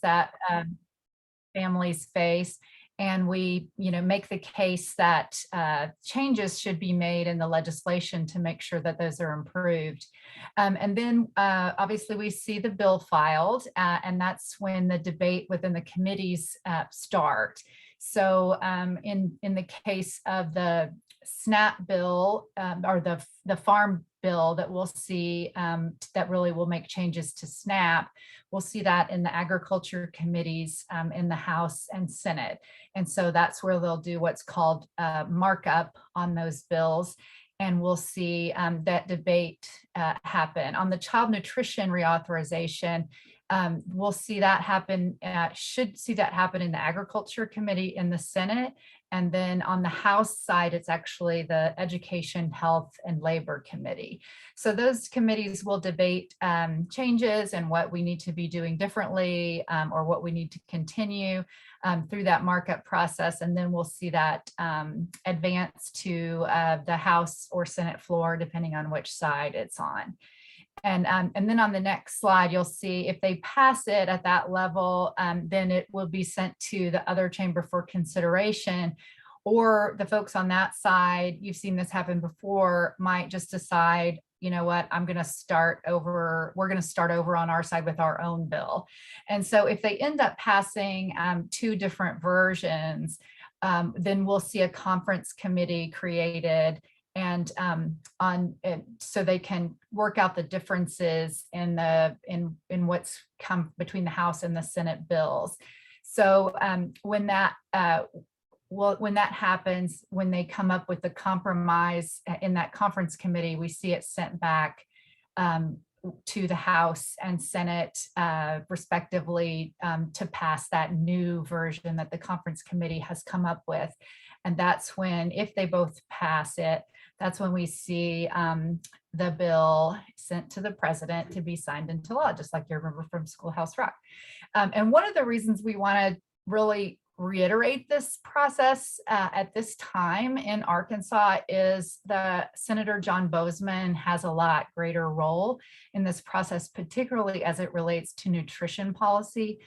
that families face. And we, make the case that changes should be made in the legislation to make sure that those are improved. And then obviously we see the bill filed, and that's when the debate within the committees start. So in the case of the SNAP bill, or the farm bill that we'll see that really will make changes to SNAP, we'll see that in the agriculture committees in the House and Senate. And so that's where they'll do what's called markup on those bills. And we'll see that debate happen. On the Child Nutrition Reauthorization, we'll see that happen, should see that happen in the Agriculture Committee in the Senate. And then on the House side, it's actually the Education, Health, and Labor Committee. So those committees will debate changes and what we need to be doing differently, or what we need to continue through that markup process. And then we'll see that advance to the House or Senate floor, depending on which side it's on. And then on the next slide, you'll see if they pass it at that level, then it will be sent to the other chamber for consideration. Or the folks on that side, you've seen this happen before, might just decide, you know what, I'm going to start over. We're going to start over on our side with our own bill. And so if they end up passing two different versions, then we'll see a conference committee created, and so they can work out the differences in what's come between the House and the Senate bills. So when that happens, when they come up with the compromise in that conference committee, we see it sent back to the House and Senate respectively to pass that new version that the conference committee has come up with. And that's when, if they both pass it, that's when we see the bill sent to the president to be signed into law, just like you remember from Schoolhouse Rock. And one of the reasons we want to really reiterate this process at this time in Arkansas is that Senator John Boozman has a lot greater role in this process, particularly as it relates to nutrition policy.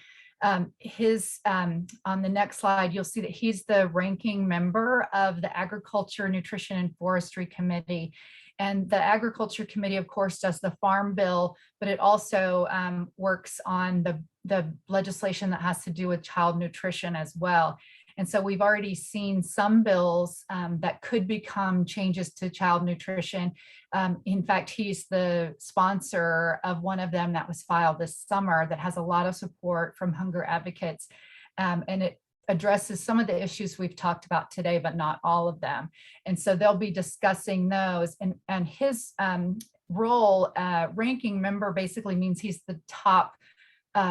On the next slide, you'll see that he's the ranking member of the Agriculture, Nutrition, and Forestry Committee. And the Agriculture Committee, of course, does the farm bill, but it also works on the legislation that has to do with child nutrition as well. And so we've already seen some bills that could become changes to child nutrition. In fact, he's the sponsor of one of them that was filed this summer that has a lot of support from hunger advocates. And it addresses some of the issues we've talked about today, but not all of them. And so they'll be discussing those. And his role, ranking member, basically means he's the top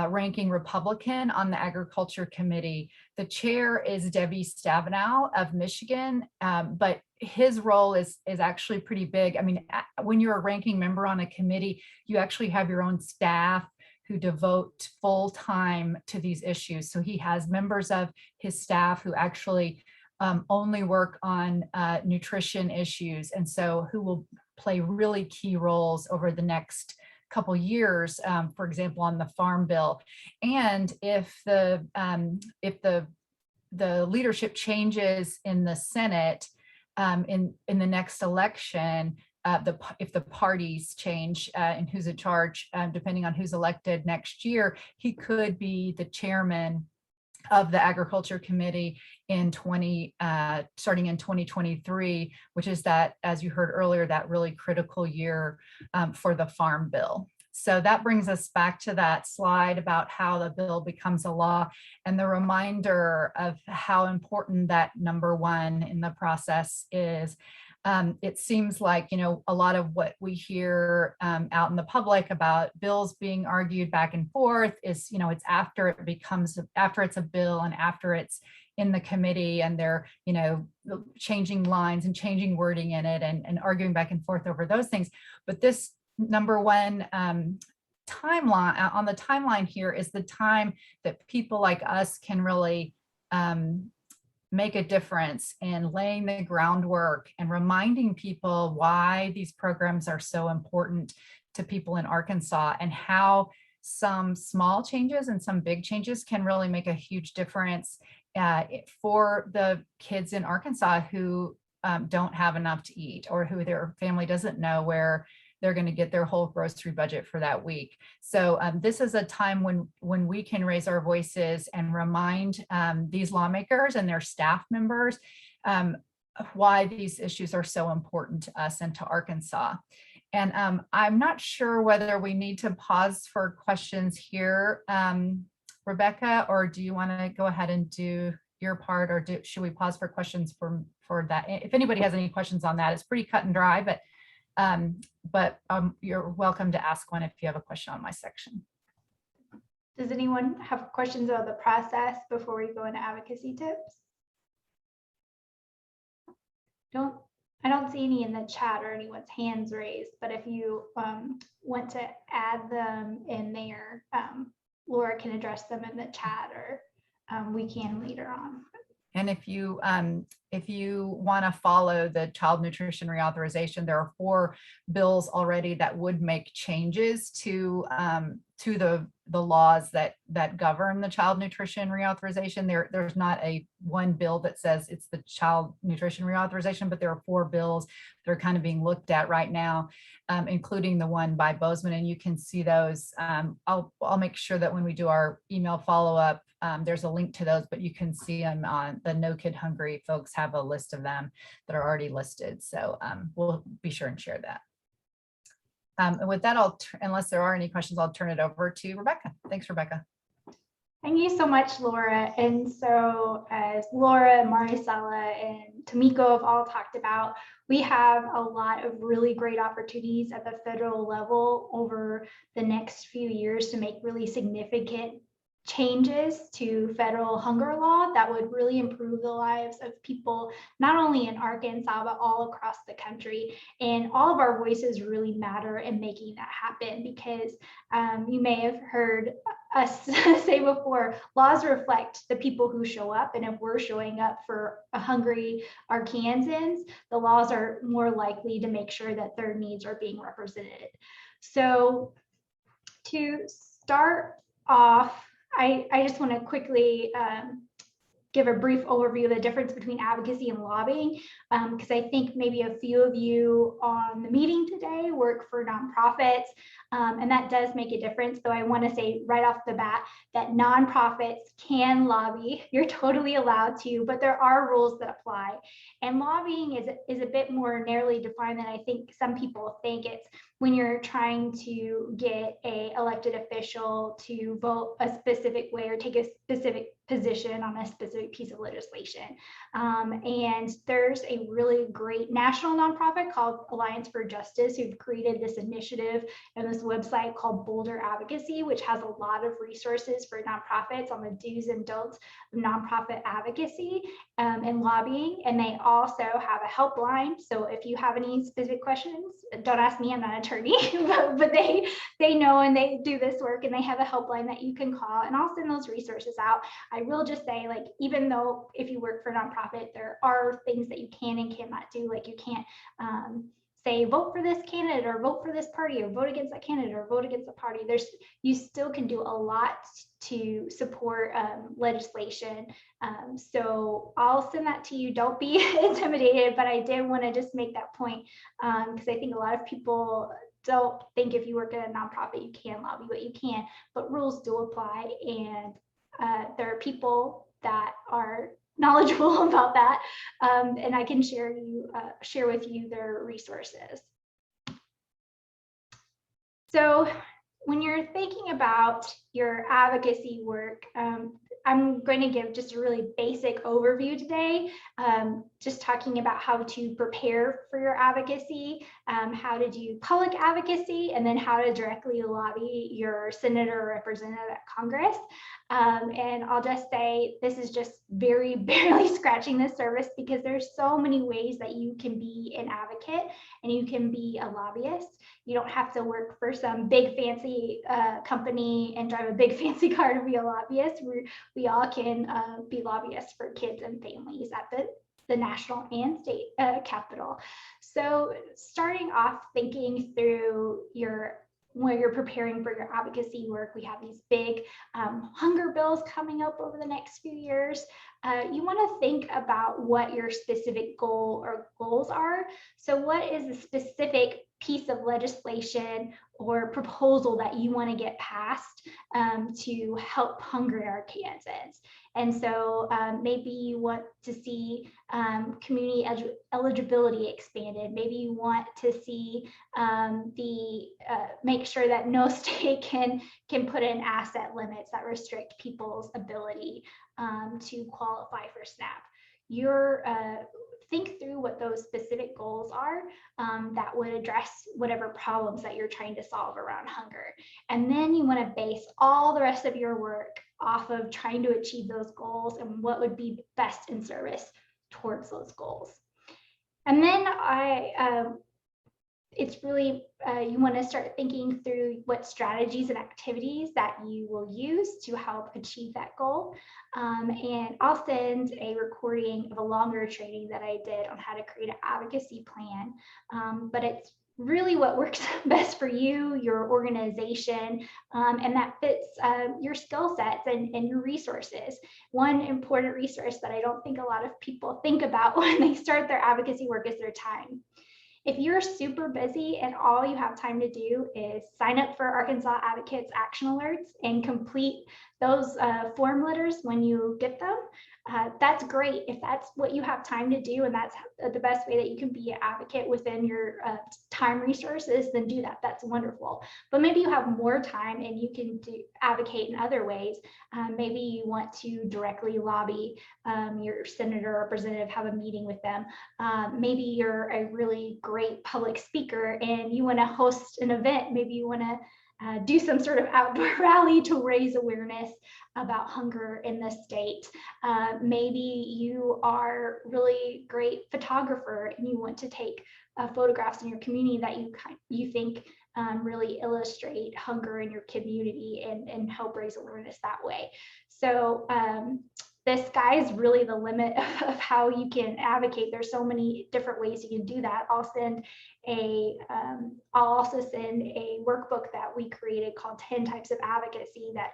ranking Republican on the Agriculture Committee. The chair is Debbie Stabenow of Michigan, but his role is actually pretty big. I mean, when you're a ranking member on a committee, you actually have your own staff who devote full time to these issues. So he has members of his staff who actually only work on nutrition issues, and so who will play really key roles over the next couple years, for example, on the farm bill. And if the leadership changes in the Senate in the next election, if the parties change in who's in charge, depending on who's elected next year, he could be the chairman of the Agriculture Committee starting in 2023, which is that, as you heard earlier, that really critical year for the farm bill. So that brings us back to that slide about how the bill becomes a law, and the reminder of how important that number one in the process is. It seems like, a lot of what we hear out in the public about bills being argued back and forth is, it's after it's a bill and after it's in the committee and they're, changing lines and changing wording in it and arguing back and forth over those things. But this number one timeline on the timeline here is the time that people like us can really make a difference in laying the groundwork and reminding people why these programs are so important to people in Arkansas and how some small changes and some big changes can really make a huge difference for the kids in Arkansas who don't have enough to eat, or who their family doesn't know where they're going to get their whole grocery budget for that week. So this is a time when we can raise our voices and remind these lawmakers and their staff members why these issues are so important to us and to Arkansas. And I'm not sure whether we need to pause for questions here, Rebecca, or do you want to go ahead and do your part, or should we pause for questions for that? If anybody has any questions on that, it's pretty cut and dry, but you're welcome to ask one if you have a question on my section. Does anyone have questions about the process before we go into advocacy tips? I don't see any in the chat or anyone's hands raised, but if you want to add them in there, Laura can address them in the chat, or we can later on. And if you want to follow the Child Nutrition Reauthorization, there are 4 bills already that would make changes to the laws that govern the Child Nutrition Reauthorization. There's not one bill that says it's the Child Nutrition Reauthorization, but there are 4 bills that are kind of being looked at right now, including the one by Boozman, and you can see those. I'll make sure that when we do our email follow-up, there's a link to those, but you can see them on the No Kid Hungry folks have a list of them that are already listed. So we'll be sure and share that. And with that, unless there are any questions, I'll turn it over to Rebecca. Thanks, Rebecca. Thank you so much, Laura. And so as Laura, Maricela, and Tomiko have all talked about, we have a lot of really great opportunities at the federal level over the next few years to make really significant changes to federal hunger law that would really improve the lives of people, not only in Arkansas, but all across the country. And all of our voices really matter in making that happen, because you may have heard us say before, laws reflect the people who show up. And if we're showing up for hungry Arkansans, the laws are more likely to make sure that their needs are being represented. So to start off, I just want to quickly give a brief overview of the difference between advocacy and lobbying, because I think maybe a few of you on the meeting today work for nonprofits, and that does make a difference. So I want to say right off the bat that nonprofits can lobby. You're totally allowed to, but there are rules that apply. And lobbying is a bit more narrowly defined than I think some people think. It's when you're trying to get an elected official to vote a specific way or take a specific position on a specific piece of legislation. And there's a really great national nonprofit called Alliance for Justice who've created this initiative and this website called Boulder Advocacy, which has a lot of resources for nonprofits on the do's and don'ts of nonprofit advocacy and lobbying. And they also have a helpline. So if you have any specific questions, don't ask me, I'm not an attorney, but they know and they do this work, and they have a helpline that you can call, and I'll send those resources out. I will just say, like, even though if you work for a nonprofit, there are things that you can and cannot do. Like, you can't say vote for this candidate or vote for this party or vote against that candidate or vote against the party. You still can do a lot to support legislation. So I'll send that to you. Don't be intimidated, but I did want to just make that point because I think a lot of people don't think if you work at a nonprofit you can lobby, but you can. But rules do apply, and there are people that are knowledgeable about that, and I can share with you their resources. So when you're thinking about your advocacy work, I'm going to give just a really basic overview today, just talking about how to prepare for your advocacy, how to do public advocacy, and then how to directly lobby your senator or representative at Congress. And I'll just say this is just very barely scratching the surface, because there's so many ways that you can be an advocate and you can be a lobbyist. You don't have to work for some big fancy company and drive a big fancy car to be a lobbyist. We all can be lobbyists for kids and families at the national and state capital. So starting off thinking through your where you're preparing for your advocacy work. We have these big hunger bills coming up over the next few years. You want to think about what your specific goal or goals are. So what is the specific piece of legislation or proposal that you want to get passed to help hunger in Arkansans? And so maybe you want to see community eligibility expanded. Maybe you want to see make sure that no state can put in asset limits that restrict people's ability to qualify for SNAP. Think through what those specific goals are that would address whatever problems that you're trying to solve around hunger. And then you want to base all the rest of your work off of trying to achieve those goals and what would be best in service towards those goals. And then it's really, you want to start thinking through what strategies and activities that you will use to help achieve that goal. And I'll send a recording of a longer training that I did on how to create an advocacy plan. But it's really what works best for you, your organization, and that fits your skill sets and your resources. One important resource that I don't think a lot of people think about when they start their advocacy work is their time. If you're super busy and all you have time to do is sign up for Arkansas Advocates Action Alerts and complete those form letters when you get them, that's great. If that's what you have time to do and that's the best way that you can be an advocate within your time resources, then do that. That's wonderful. But maybe you have more time and you can advocate in other ways. Maybe you want to directly lobby your senator or representative, have a meeting with them. Maybe you're a really great public speaker and you want to host an event. Maybe you want to do some sort of outdoor rally to raise awareness about hunger in the state. Maybe you are really great photographer and you want to take photographs in your community that you think really illustrate hunger in your community and help raise awareness that way. So the sky is really the limit of how you can advocate. There's so many different ways you can do that. I'll also send a workbook that we created called 10 Types of Advocacy that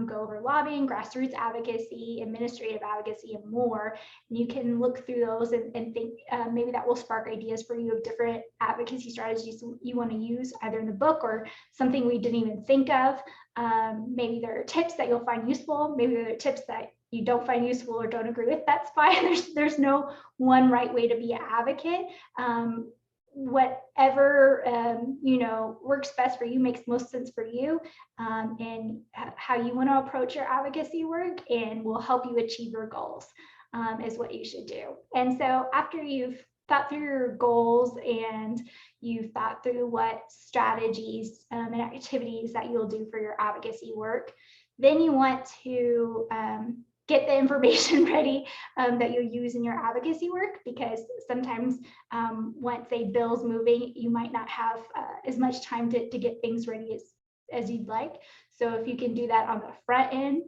go over lobbying, grassroots advocacy, administrative advocacy, and more. And you can look through those and think maybe that will spark ideas for you of different advocacy strategies you want to use either in the book or something we didn't even think of. Maybe there are tips that you'll find useful. Maybe there are tips that you don't find useful or don't agree with. That's fine. There's no one right way to be an advocate. Whatever works best for you, makes most sense for you, and how you want to approach your advocacy work, and will help you achieve your goals, is what you should do. And so after you've thought through your goals and you've thought through what strategies and activities that you'll do for your advocacy work, then you want to get the information ready that you'll use in your advocacy work, because sometimes once a bill's moving, you might not have as much time to get things ready as you'd like. So if you can do that on the front end,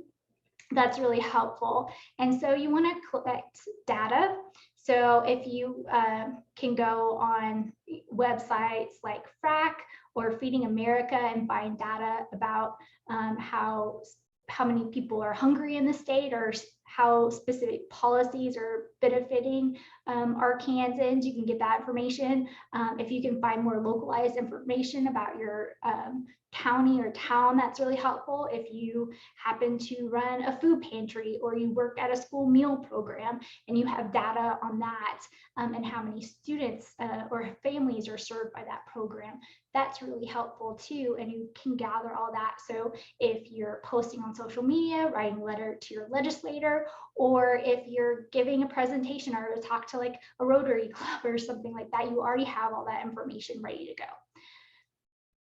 that's really helpful. And so you want to collect data. So if you can go on websites like FRAC or Feeding America and find data about how many people are hungry in the state, or how specific policies are benefiting Arkansans, you can get that information. If you can find more localized information about your county or town, that's really helpful. If you happen to run a food pantry or you work at a school meal program and you have data on that, and how many students or families are served by that program, that's really helpful too. And you can gather all that. So if you're posting on social media, writing a letter to your legislator, or if you're giving a presentation or to talk to like a Rotary Club or something like that, you already have all that information ready to go.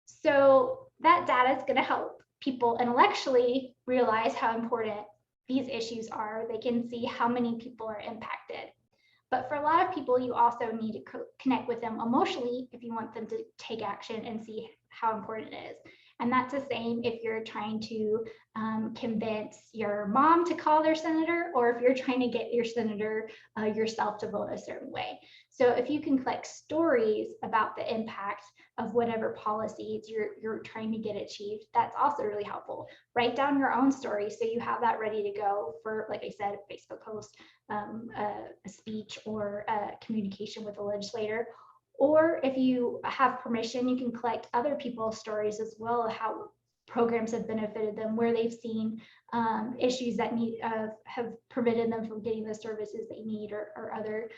So that data is going to help people intellectually realize how important these issues are. They can see how many people are impacted. But for a lot of people, you also need to connect with them emotionally if you want them to take action and see how important it is. And that's the same if you're trying to convince your mom to call their senator, or if you're trying to get your senator yourself to vote a certain way. So if you can collect stories about the impact of whatever policies you're trying to get achieved, that's also really helpful. Write down your own story so you have that ready to go for, like I said, a Facebook post, a speech, or a communication with a legislator. Or if you have permission, you can collect other people's stories as well, how programs have benefited them, where they've seen issues that have prevented them from getting the services they need, or other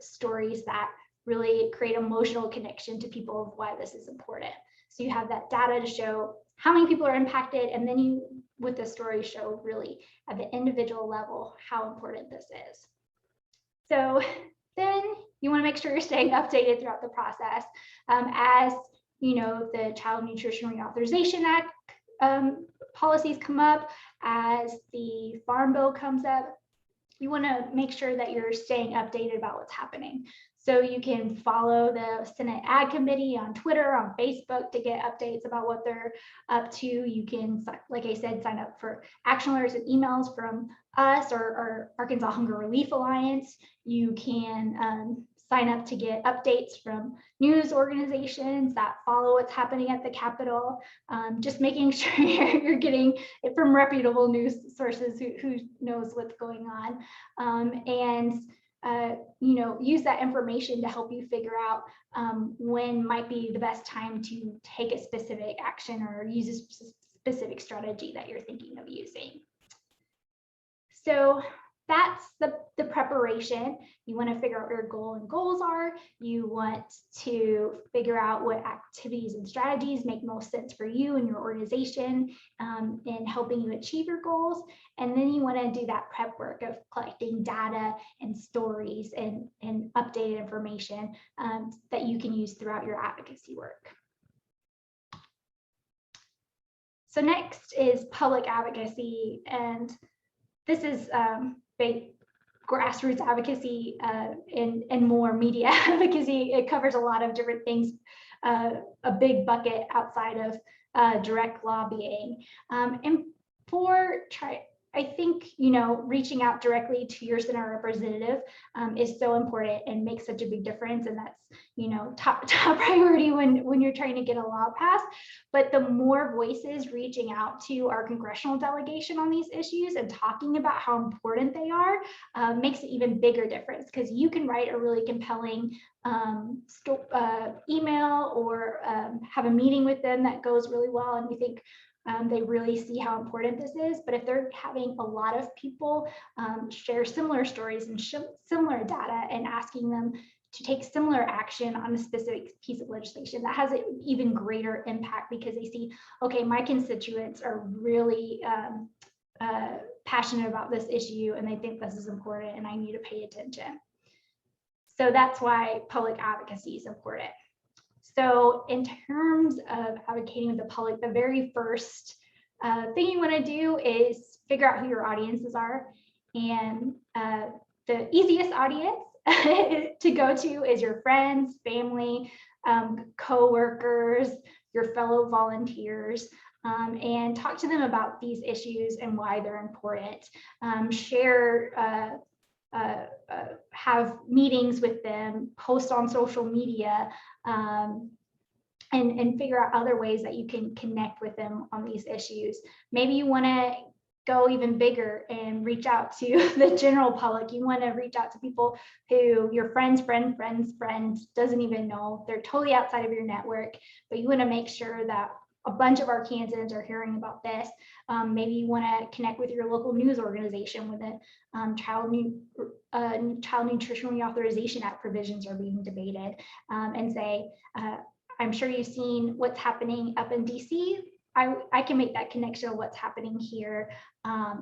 stories that really create emotional connection to people of why this is important. So you have that data to show how many people are impacted, and then you, with the story, show really at the individual level how important this is. So then you want to make sure you're staying updated throughout the process. As you know, the Child Nutrition Reauthorization Act policies come up, as the Farm Bill comes up, you want to make sure that you're staying updated about what's happening. So you can follow the Senate Ag Committee on Twitter, on Facebook, to get updates about what they're up to. You can, like I said, sign up for action alerts and emails from us or Arkansas Hunger Relief Alliance. You can sign up to get updates from news organizations that follow what's happening at the Capitol. Just making sure you're getting it from reputable news sources who knows what's going on. You know, use that information to help you figure out when might be the best time to take a specific action or use a specific strategy that you're thinking of using. So that's the preparation. You want to figure out what your goal and goals are. You want to figure out what activities and strategies make most sense for you and your organization in helping you achieve your goals. And then you want to do that prep work of collecting data and stories and updated information that you can use throughout your advocacy work. So next is public advocacy, and this is big grassroots advocacy and more media advocacy. It covers a lot of different things, a big bucket outside of direct lobbying. And I think, you know, reaching out directly to your Senate representative is so important and makes such a big difference. And that's, you know, top priority when you're trying to get a law passed. But the more voices reaching out to our congressional delegation on these issues and talking about how important they are makes an even bigger difference, because you can write a really compelling email or have a meeting with them that goes really well, and you think they really see how important this is. But if they're having a lot of people share similar stories and similar data and asking them to take similar action on a specific piece of legislation, that has an even greater impact, because they see, okay, my constituents are really passionate about this issue and they think this is important and I need to pay attention. So that's why public advocacy is important. So in terms of advocating with the public, the very first thing you want to do is figure out who your audiences are. And the easiest audience to go to is your friends, family, co-workers, your fellow volunteers, and talk to them about these issues and why they're important. Have meetings with them, post on social media, and figure out other ways that you can connect with them on these issues. Maybe you want to go even bigger and reach out to the general public. You want to reach out to people who your friends doesn't even know. They're totally outside of your network, but you want to make sure that a bunch of Arkansans are hearing about this. Maybe you want to connect with your local news organization when the Child Nutrition Reauthorization Act provisions are being debated, and say, I'm sure you've seen what's happening up in DC. I can make that connection of what's happening here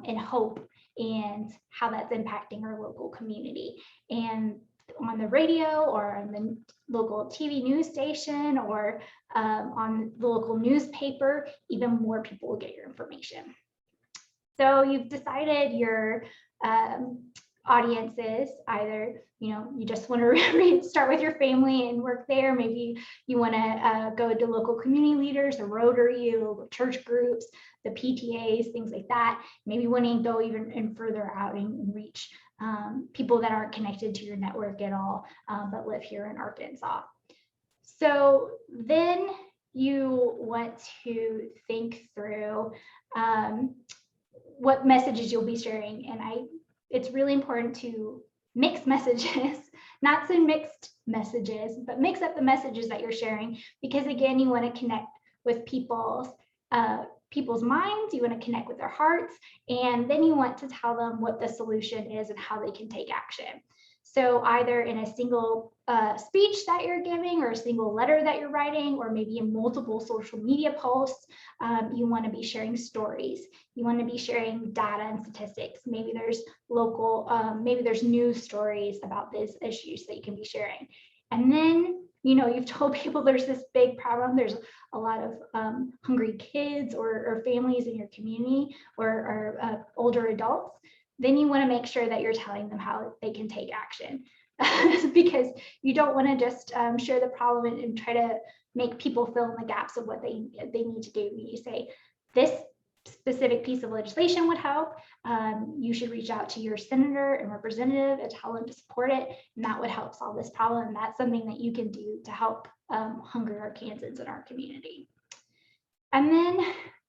in Hope and how that's impacting our local community. And on the radio or on the local TV news station or on the local newspaper, even more people will get your information. So you've decided your audiences. Either, you just want to start with your family and work there. Maybe you want to go to local community leaders, the Rotary, local church groups, the PTAs, things like that. Maybe you want to go even further out and reach people that aren't connected to your network at all, but live here in Arkansas. So then you want to think through what messages you'll be sharing. And it's really important to mix messages, not send mixed messages, but mix up the messages that you're sharing, because again, you want to connect with people's minds, you want to connect with their hearts, and then you want to tell them what the solution is and how they can take action. So either in a single speech that you're giving, or a single letter that you're writing, or maybe in multiple social media posts, you want to be sharing stories. You want to be sharing data and statistics. Maybe there's maybe there's news stories about these issues that you can be sharing. And then, you've told people there's this big problem. There's a lot of hungry kids or families in your community, or older adults. Then you want to make sure that you're telling them how they can take action, because you don't want to just share the problem and try to make people fill in the gaps of what they need to do. You say, this specific piece of legislation would help. You should reach out to your senator and representative and tell them to support it, and that would help solve this problem. And that's something that you can do to help hungry Arkansans in our community. And then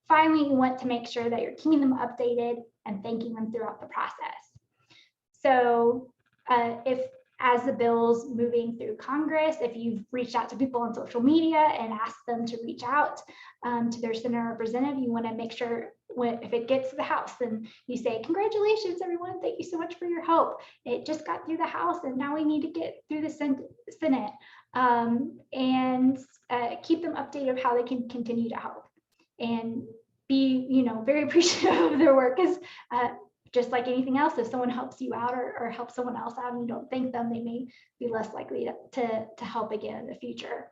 finally, you want to make sure that you're keeping them updated and thanking them throughout the process. So if, as the bill's moving through Congress, if you've reached out to people on social media and asked them to reach out to their senator representative, you want to make sure if it gets to the House, then you say, congratulations, everyone. Thank you so much for your help. It just got through the House, and now we need to get through the Senate. And keep them updated of how they can continue to help. And be, very appreciative of their work, because just like anything else, if someone helps you out or helps someone else out and you don't thank them, they may be less likely to help again in the future.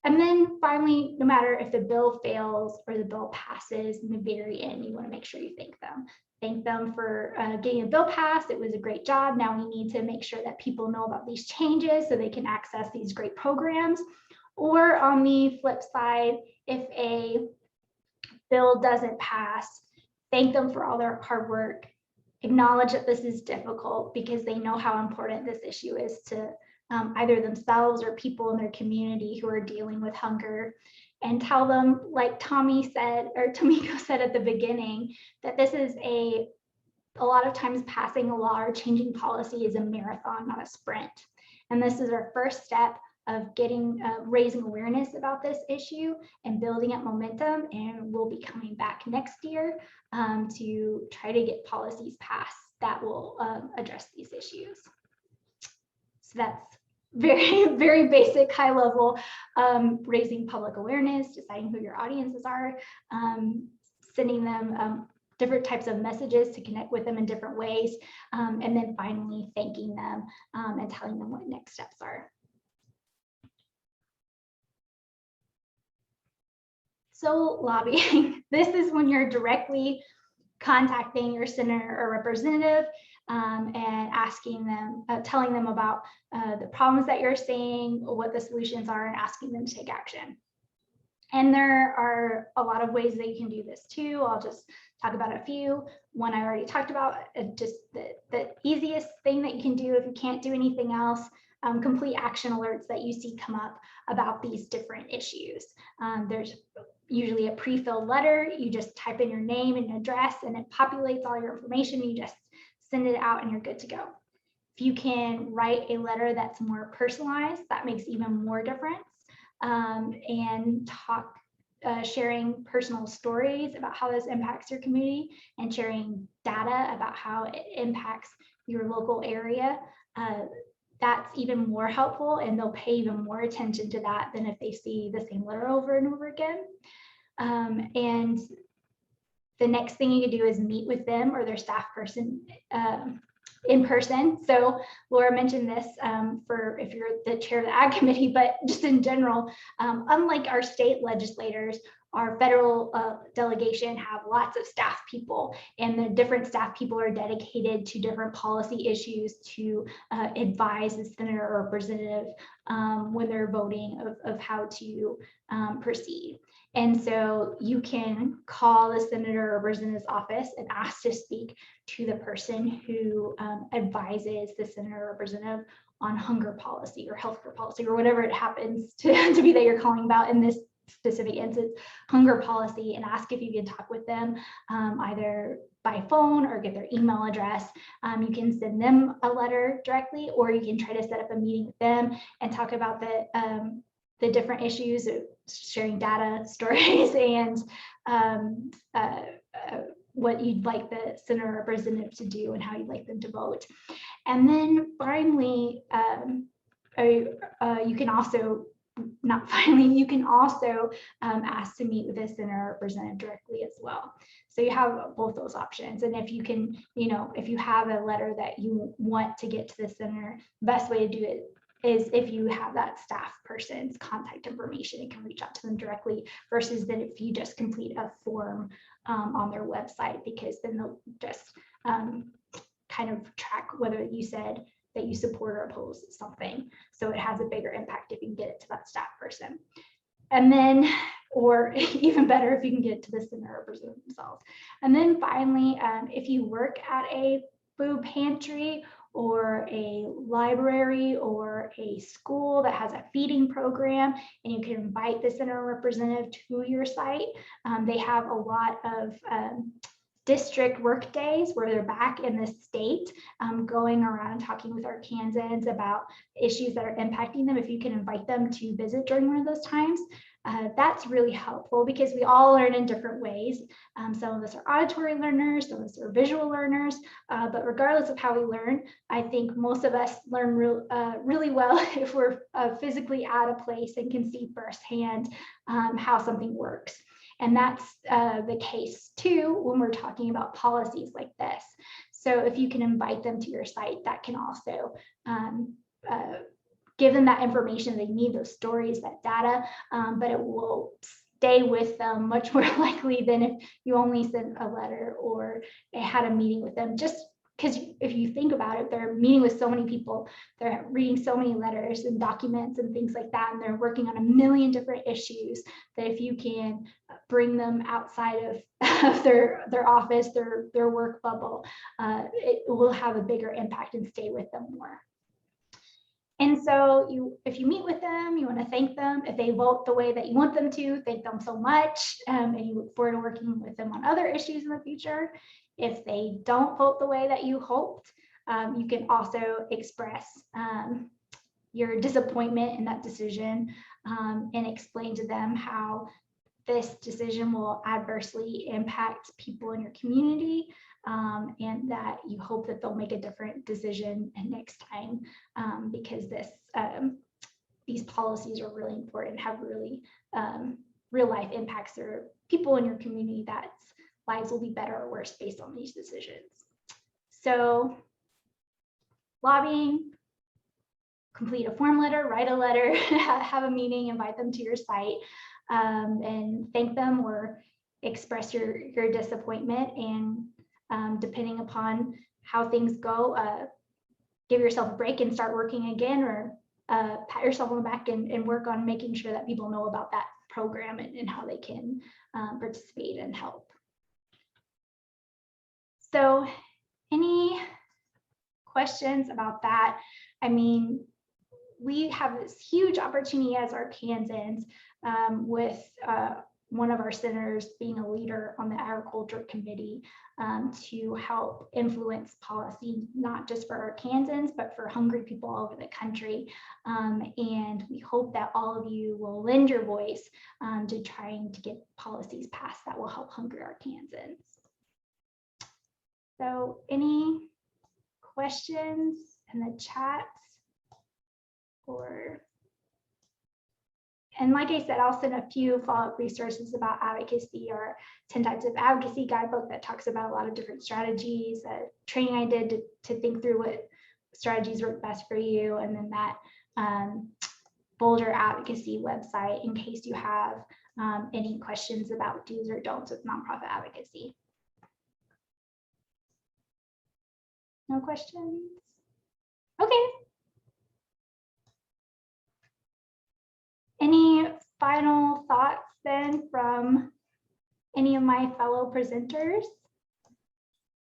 And then finally, no matter if the bill fails or the bill passes, in the very end, you want to make sure you thank them. Thank them for getting a bill passed. It was a great job. Now we need to make sure that people know about these changes so they can access these great programs. Or on the flip side, if a bill doesn't pass, thank them for all their hard work. Acknowledge that this is difficult, because they know how important this issue is to either themselves or people in their community who are dealing with hunger. And tell them, like Tomiko said at the beginning, that this is a lot of times passing a law or changing policy is a marathon, not a sprint. And this is our first step of raising awareness about this issue and building up momentum. And we'll be coming back next year to try to get policies passed that will address these issues. So that's very, very basic, high level, raising public awareness, deciding who your audiences are, sending them different types of messages to connect with them in different ways, and then finally thanking them and telling them what next steps are. So lobbying, this is when you're directly contacting your senator or representative and asking them, telling them about the problems that you're seeing, what the solutions are, and asking them to take action. And there are a lot of ways that you can do this too. I'll just talk about a few. One I already talked about, just the easiest thing that you can do if you can't do anything else, complete action alerts that you see come up about these different issues. There's usually a pre-filled letter. You just type in your name and address, and it populates all your information. You just send it out and you're good to go. If you can write a letter that's more personalized, that makes even more difference. And sharing personal stories about how this impacts your community, and sharing data about how it impacts your local area. That's even more helpful, and they'll pay even more attention to that than if they see the same letter over and over again. And the next thing you can do is meet with them or their staff person in person. So Laura mentioned this for if you're the chair of the Ag Committee, but just in general, unlike our state legislators, our federal delegation have lots of staff people, and the different staff people are dedicated to different policy issues to advise the senator or representative when they're voting of how to proceed. And so you can call the senator or representative's office and ask to speak to the person who advises the senator or representative on hunger policy or healthcare policy or whatever it happens to be that you're calling about in this specific instance, hunger policy, and ask if you can talk with them either by phone or get their email address. You can send them a letter directly, or you can try to set up a meeting with them and talk about the different issues of sharing data, stories, and what you'd like the senator or representative to do and how you'd like them to vote. And then finally, you can also, you can also ask to meet with the senator or representative directly as well. So you have both those options. And if you can, if you have a letter that you want to get to the senator, the best way to do it is if you have that staff person's contact information and can reach out to them directly, versus that if you just complete a form on their website, because then they'll just kind of track whether you said that you support or oppose something. So it has a bigger impact if you can get it to that staff person. And then, or even better, if you can get it to the senator or representative themselves. And then finally, if you work at a food pantry or a library or a school that has a feeding program, and you can invite the senator or representative to your site, they have a lot of district work days where they're back in the state, going around talking with Arkansans about issues that are impacting them. If you can invite them to visit during one of those times, that's really helpful, because we all learn in different ways. Some of us are auditory learners, some of us are visual learners, but regardless of how we learn, I think most of us learn really well if we're physically at a place and can see firsthand how something works. And that's the case too when we're talking about policies like this. So if you can invite them to your site, that can also give them that information they need, those stories, that data, but it will stay with them much more likely than if you only sent a letter or had a meeting with them. Just because if you think about it, they're meeting with so many people, they're reading so many letters and documents and things like that, and they're working on a million different issues, that if you can bring them outside of their office, their work bubble, it will have a bigger impact and stay with them more. And so if you meet with them, you want to thank them. If they vote the way that you want them to, thank them so much. And you look forward to working with them on other issues in the future. If they don't vote the way that you hoped, you can also express your disappointment in that decision, and explain to them how this decision will adversely impact people in your community, and that you hope that they'll make a different decision next time, because these policies are really important, have really real life impacts. There are people in your community that lives will be better or worse based on these decisions. So lobbying, complete a form letter, write a letter, have a meeting, invite them to your site, and thank them or express your disappointment. And depending upon how things go, give yourself a break and start working again, or pat yourself on the back and work on making sure that people know about that program and how they can participate and help. So any questions about that? I mean, we have this huge opportunity as Arkansans, with one of our senators being a leader on the Agriculture Committee, to help influence policy, not just for Arkansans, but for hungry people all over the country. And we hope that all of you will lend your voice to trying to get policies passed that will help hungry Arkansans. So any questions in the chat? And like I said, I'll send a few follow-up resources about advocacy, or 10 types of advocacy guidebook that talks about a lot of different strategies, training I did to think through what strategies work best for you, and then that Boulder Advocacy website in case you have any questions about do's or don'ts with nonprofit advocacy. No questions? Okay. Any final thoughts then from any of my fellow presenters?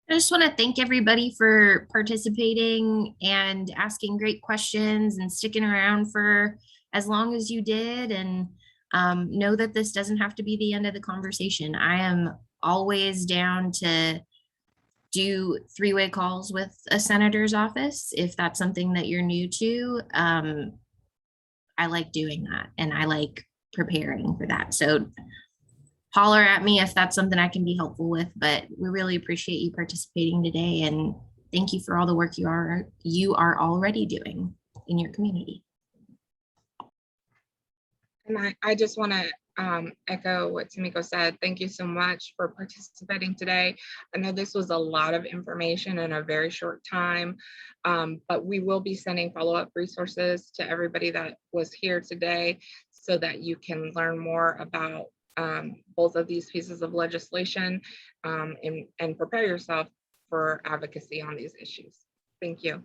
I just want to thank everybody for participating and asking great questions and sticking around for as long as you did. And know that this doesn't have to be the end of the conversation. I am always down to do three-way calls with a senator's office if that's something that you're new to. I like doing that and I like preparing for that. So holler at me if that's something I can be helpful with, but we really appreciate you participating today, and thank you for all the work you are already doing in your community. And I just want to echo what Tomiko said. Thank you so much for participating today. I know this was a lot of information in a very short time, but we will be sending follow-up resources to everybody that was here today so that you can learn more about both of these pieces of legislation and prepare yourself for advocacy on these issues. Thank you.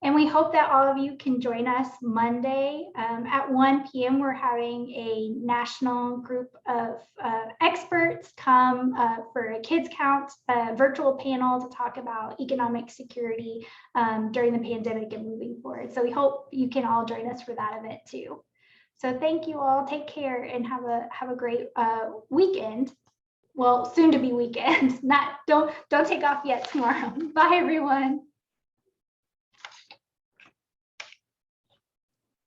And we hope that all of you can join us Monday at 1 p.m. We're having a national group of experts come for a Kids Count virtual panel to talk about economic security during the pandemic and moving forward. So we hope you can all join us for that event too. So thank you all. Take care and have a great weekend. Well, soon to be weekend. Don't take off yet tomorrow. Bye everyone.